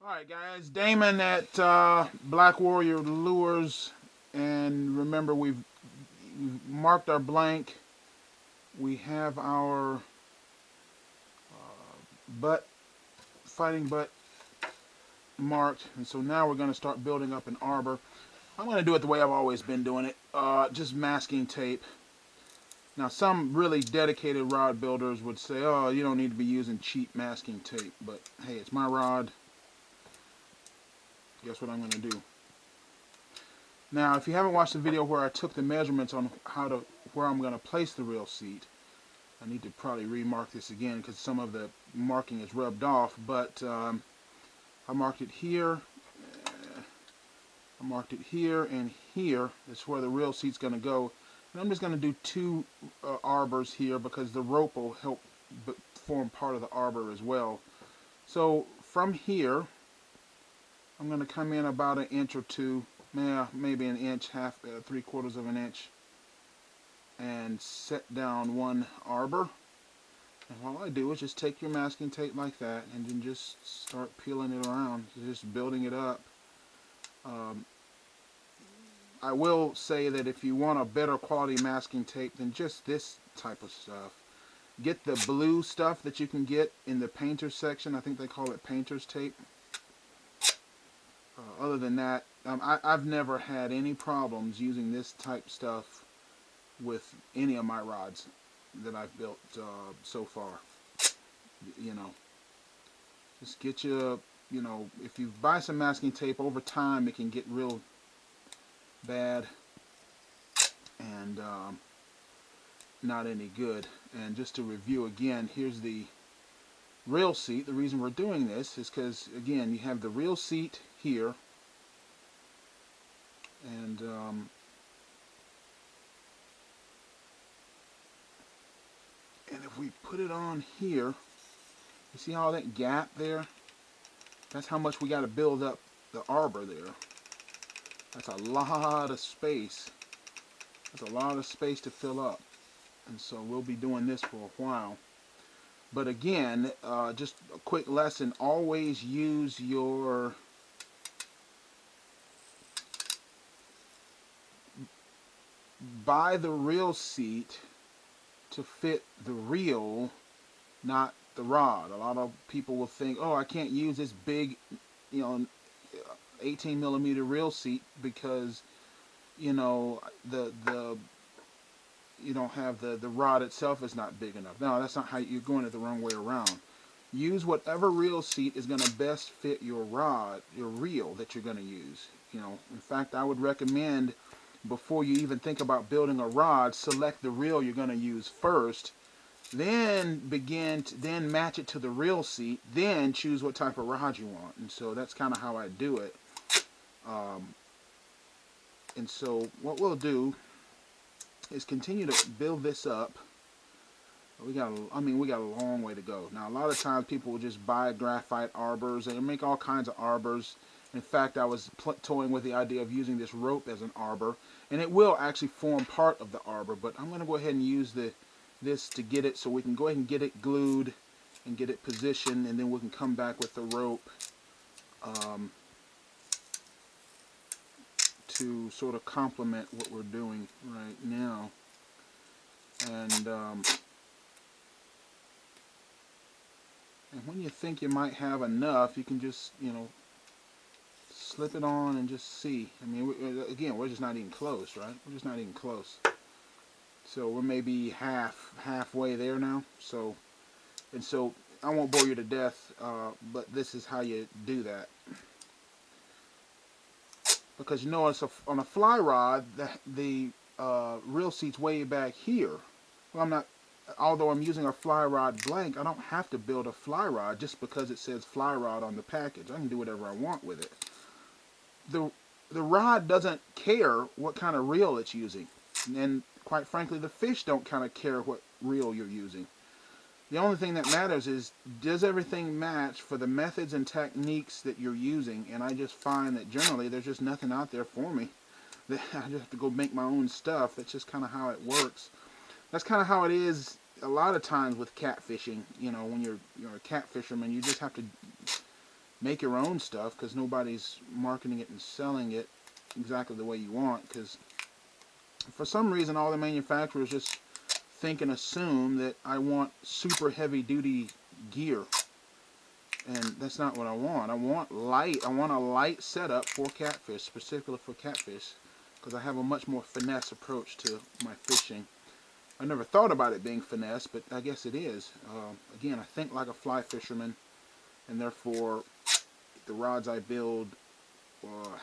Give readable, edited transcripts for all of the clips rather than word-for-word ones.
Alright guys, Damon at Black Warrior Lures, and remember we've marked our blank. We have our butt, fighting butt marked, and so now we're going to start building up an arbor. I'm going to do it the way I've always been doing it, just masking tape. Now some really dedicated rod builders would say, oh, you don't need to be using cheap masking tape, but hey, it's my rod. Guess what I'm going to do? Now, if you haven't watched the video where I took the measurements on where I'm going to place the reel seat, I need to probably remark this again because some of the marking is rubbed off, but I marked it here, I marked it here, and here is where the reel seat's going to go. And I'm just going to do two arbors here because the rope will help form part of the arbor as well. So from here, I'm going to come in about an inch or two, maybe an inch, three-quarters of an inch, and set down one arbor. And all I do is just take your masking tape like that and then just start peeling it around, just building it up. I will say that if you want a better quality masking tape than just this type of stuff, get the blue stuff that you can get in the painter's section. I think they call it painter's tape. Other than that, I've never had any problems using this type stuff with any of my rods that I've built so far. You know, just get if you buy some masking tape, over time it can get real bad and not any good. And just to review again, here's the reel seat. The reason we're doing this is because, again, you have the reel seat here, and if we put it on here, you see all that gap there? That's how much we got to build up the arbor there. That's a lot of space. That's a lot of space to fill up. And so we'll be doing this for a while. But again, just a quick lesson, always use your buy the reel seat to fit the reel, not the rod. A lot of people will think, oh, I can't use this big, 18 millimeter reel seat because, the you don't have the rod itself is not big enough. No, that's not how you're going it the wrong way around. Use whatever reel seat is going to best fit your rod, your reel that you're going to use. In fact, I would recommend, before you even think about building a rod, select the reel you're going to use first, then then match it to the reel seat, then choose what type of rod you want. And so that's kind of how I do it. And so what we'll do is continue to build this up. We got a long way to go. Now, a lot of times people will just buy graphite arbors and make all kinds of arbors. In fact, I was toying with the idea of using this rope as an arbor, and it will actually form part of the arbor, but I'm going to go ahead and use this to get it, so we can go ahead and get it glued and get it positioned, and then we can come back with the rope to sort of complement what we're doing right now. And when you think you might have enough, you can just, slip it on and just see. I mean, again, we're just not even close, right? We're just not even close. So we're maybe halfway there now. So I won't bore you to death, but this is how you do that. Because on a fly rod, the reel seat's way back here. Well, although I'm using a fly rod blank, I don't have to build a fly rod just because it says fly rod on the package. I can do whatever I want with it. The rod doesn't care what kind of reel it's using. And quite frankly, the fish don't kind of care what reel you're using. The only thing that matters is, does everything match for the methods and techniques that you're using? And I just find that generally there's just nothing out there for me. I just have to go make my own stuff. That's just kind of how it works. That's kind of how it is a lot of times with catfishing. When you're a catfisherman, you just have to make your own stuff, because nobody's marketing it and selling it exactly the way you want, because for some reason all the manufacturers just think and assume that I want super heavy duty gear, and that's not what I want. I want light. I want a light setup for catfish, specifically for catfish, because I have a much more finesse approach to my fishing. I never thought about it being finesse, but I guess it is. Again, I think like a fly fisherman, and therefore the rods I build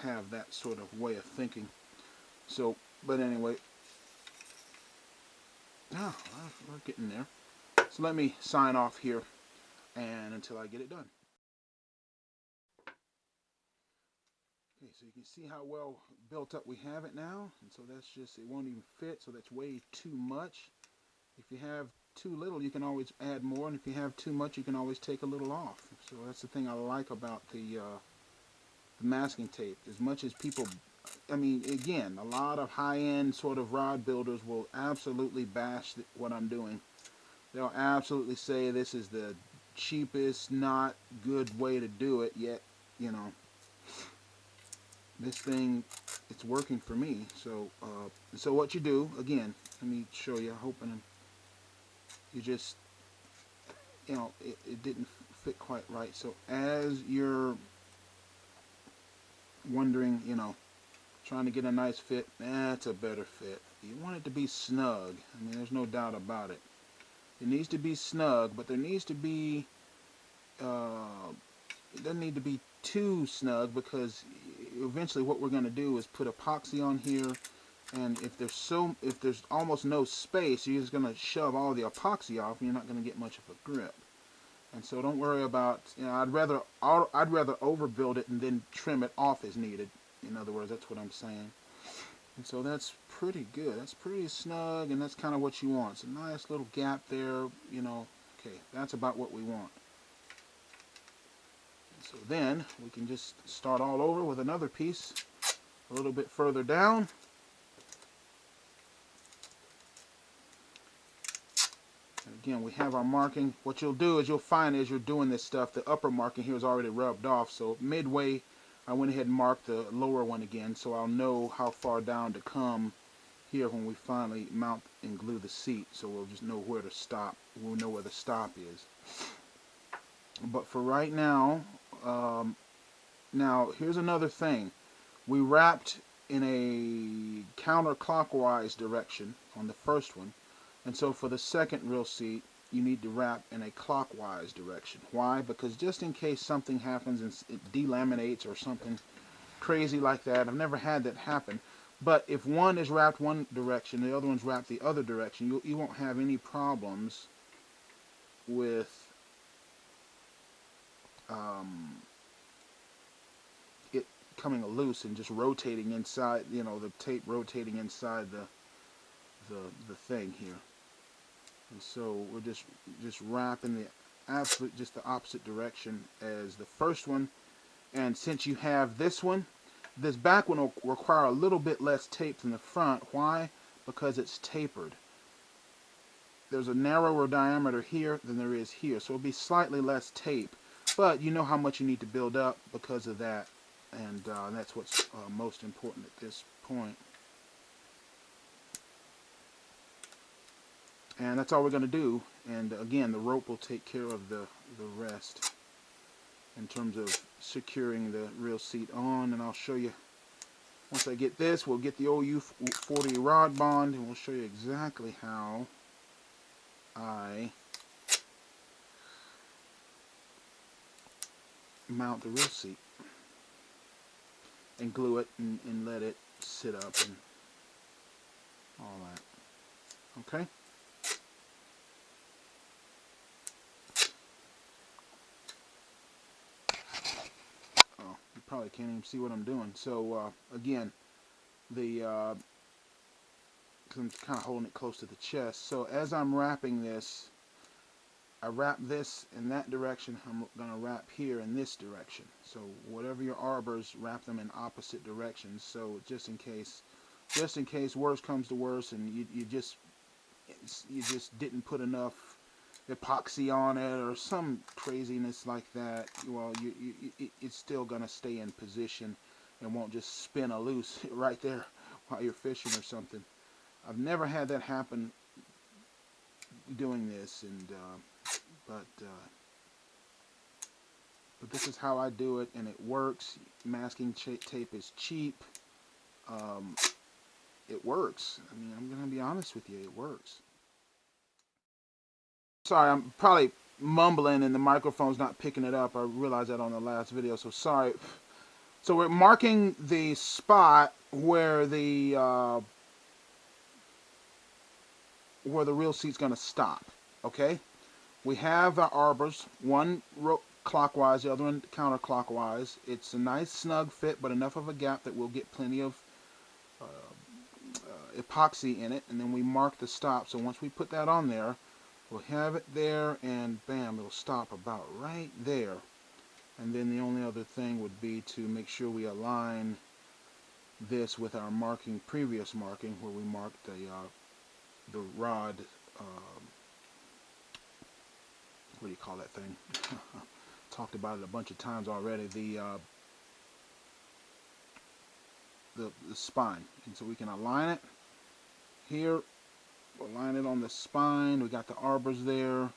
have that sort of way of thinking. So, but anyway, we're getting there. So let me sign off here, and until I get it done. Okay, so you can see how well built up we have it now, and so that's just, it won't even fit, so that's way too much. If you have too little, you can always add more, and if you have too much, you can always take a little off. So that's the thing I like about the masking tape. As much as people, I mean, again, a lot of high-end sort of rod builders will absolutely bash what I'm doing. They'll absolutely say this is the cheapest, not good way to do it, yet, you know, this thing, it's working for me. So so what you do, again, let me show you, hoping you just, you know, it didn't fit quite right. So as you're wondering, you know, trying to get a nice fit, that's a better fit. You want it to be snug. I mean, there's no doubt about it. It needs to be snug, but there needs to be, it doesn't need to be too snug, because eventually what we're going to do is put epoxy on here, and if there's almost no space, you're just going to shove all the epoxy off, and you're not going to get much of a grip. And so don't worry about, you know, I'd rather overbuild it and then trim it off as needed. In other words, that's what I'm saying. And so that's pretty good. That's pretty snug, and that's kind of what you want. It's a nice little gap there, you know. Okay, that's about what we want. And so then we can just start all over with another piece a little bit further down. And again, we have our marking. What you'll do is you'll find as you're doing this stuff, the upper marking here is already rubbed off. So midway, I went ahead and marked the lower one again, so I'll know how far down to come here when we finally mount and glue the seat. So we'll just know where to stop. We'll know where the stop is. But for right now, now here's another thing. We wrapped in a counterclockwise direction on the first one, and so for the second reel seat, you need to wrap in a clockwise direction. Why? Because just in case something happens and it delaminates or something crazy like that, I've never had that happen, but if one is wrapped one direction, the other one's wrapped the other direction, you won't have any problems with it coming loose and just rotating inside, you know, the tape rotating inside the thing here. And so we're just wrapping just the opposite direction as the first one. And since you have this one, this back one will require a little bit less tape than the front. Why? Because it's tapered. There's a narrower diameter here than there is here, so it'll be slightly less tape. But you know how much you need to build up because of that, and that's what's most important at this point. And that's all we're going to do. And again, the rope will take care of the rest in terms of securing the reel seat on. And I'll show you, once I get this, we'll get the old U40 rod bond, and we'll show you exactly how I mount the reel seat and glue it and let it sit up and all that. Okay? Probably can't even see what I'm doing. So again, I'm kind of holding it close to the chest. So as I'm wrapping this, I wrap this in that direction. I'm going to wrap here in this direction. So whatever your arbors, wrap them in opposite directions. So just in case worse comes to worse, and you just didn't put enough epoxy on it or some craziness like that, well, it's still going to stay in position and won't just spin a loose right there while you're fishing or something. I've never had that happen doing this, and but this is how I do it, and it works. Masking tape is cheap. It works. I mean, I'm going to be honest with you, it works. Sorry, I'm probably mumbling and the microphone's not picking it up. I realized that on the last video, so sorry. So we're marking the spot where the reel seat's going to stop. Okay, we have our arbors, one clockwise, the other one counterclockwise. It's a nice snug fit, but enough of a gap that we'll get plenty of epoxy in it, and then we mark the stop. So once we put that on there, we'll have it there, and bam, it'll stop about right there. And then the only other thing would be to make sure we align this with our previous marking, where we marked the rod, what do you call that thing? Talked about it a bunch of times already. The spine, and so we can align it here. We'll line it on the spine. We got the arbors there.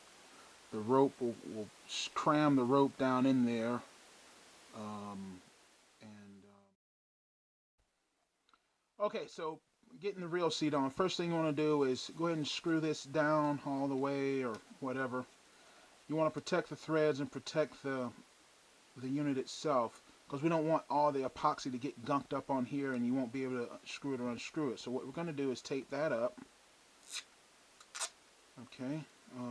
The rope, we'll cram the rope down in there. Okay, so getting the reel seat on. First thing you want to do is go ahead and screw this down all the way, or whatever. You want to protect the threads and protect the unit itself, because we don't want all the epoxy to get gunked up on here and you won't be able to screw it or unscrew it. So what we're going to do is tape that up. Okay, I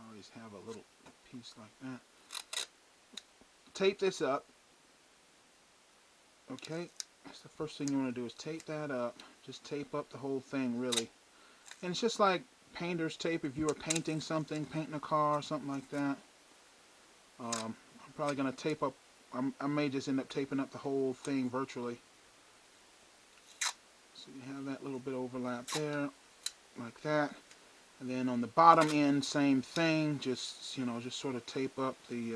always have a little piece like that. Tape this up. Okay, that's the first thing you want to do, is tape that up. Just tape up the whole thing, really. And it's just like painter's tape if you were painting something, painting a car, something like that. I'm probably going to tape up, I may just end up taping up the whole thing virtually. So you have that little bit of overlap there, like that. And then on the bottom end, same thing, just, you know, just sort of tape up the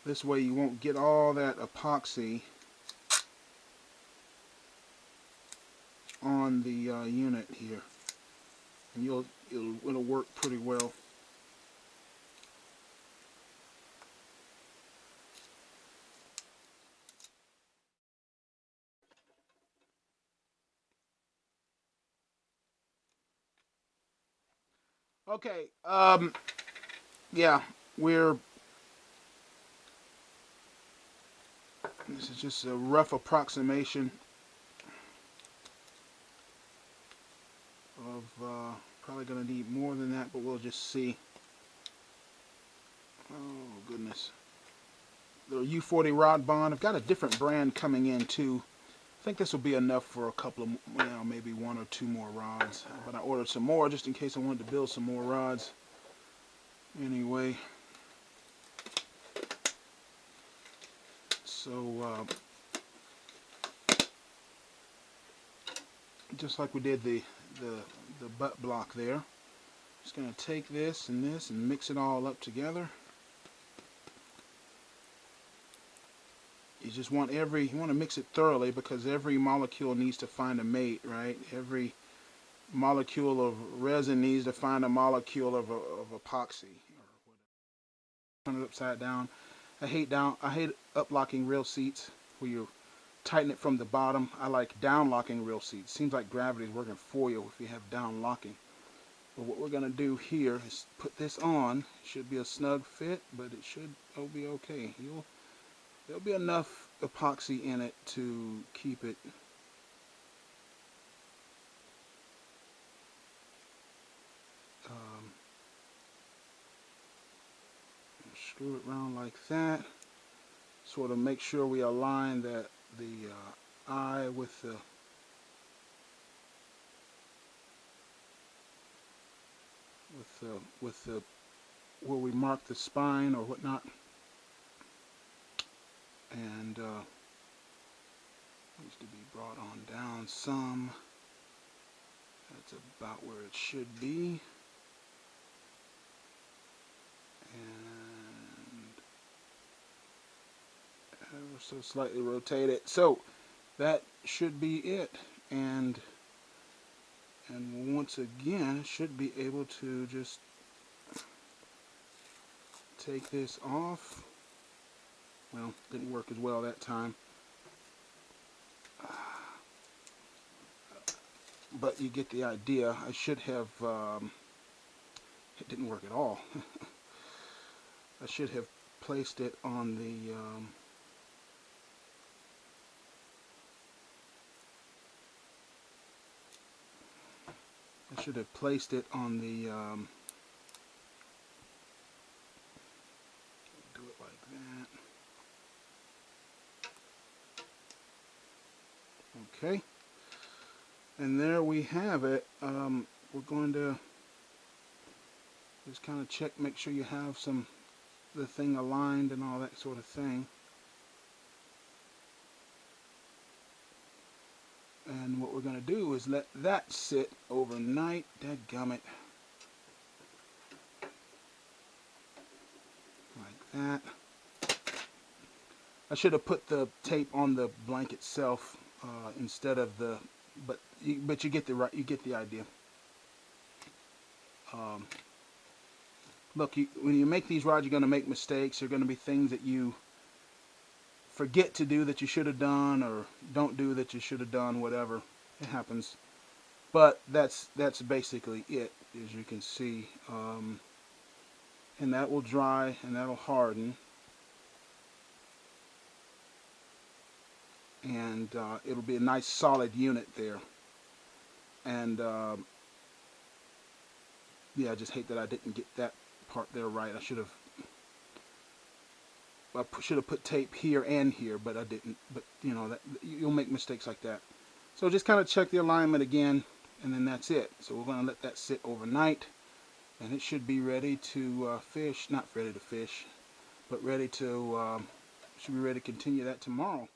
this way you won't get all that epoxy on the unit here, and it'll work pretty well. Okay, yeah, this is just a rough approximation of, probably going to need more than that, but we'll just see. Oh, goodness. The U40 rod bond, I've got a different brand coming in, too. I think this will be enough for a couple of, well, maybe one or two more rods. But I ordered some more just in case I wanted to build some more rods. Anyway. So, just like we did the butt block there. Just going to take this and mix it all up together. You just want you want to mix it thoroughly, because every molecule needs to find a mate, right? Every molecule of resin needs to find a molecule of epoxy. Turn it upside down. I hate up locking reel seats where you tighten it from the bottom. I like down locking reel seats. Seems like gravity is working for you if you have down locking. But what we're going to do here is put this on. It should be a snug fit, but it'll be okay. There'll be enough epoxy in it to keep it screw it around like that. Sort of make sure we align the eye with the where we mark the spine or whatnot. And needs to be brought on down some. That's about where it should be. And ever so slightly rotate it. So that should be it. And once again, should be able to just take this off. Well, didn't work as well that time. But you get the idea. I should have, it didn't work at all. I should have placed it on the, I should have placed it on the, do it like that. Okay. And there we have it. We're going to just kind of check, make sure you have the thing aligned and all that sort of thing. And what we're going to do is let that sit overnight. Dadgummit. Like that. I should have put the tape on the blank itself instead of the, but you get the idea. Look, when you make these rods, you're going to make mistakes. There are going to be things that you forget to do that you should have done, or don't do that you should have done. Whatever, it happens. But that's basically it, as you can see. And that will dry, and that'll harden. And it'll be a nice solid unit there. And yeah, I just hate that I didn't get that part there right. I should have put tape here and here, but I didn't. But you know, that you'll make mistakes like that. So just kind of check the alignment again, and then that's it. So we're going to let that sit overnight, and it should be ready to fish. Not ready to fish, but ready to should be ready to continue that tomorrow.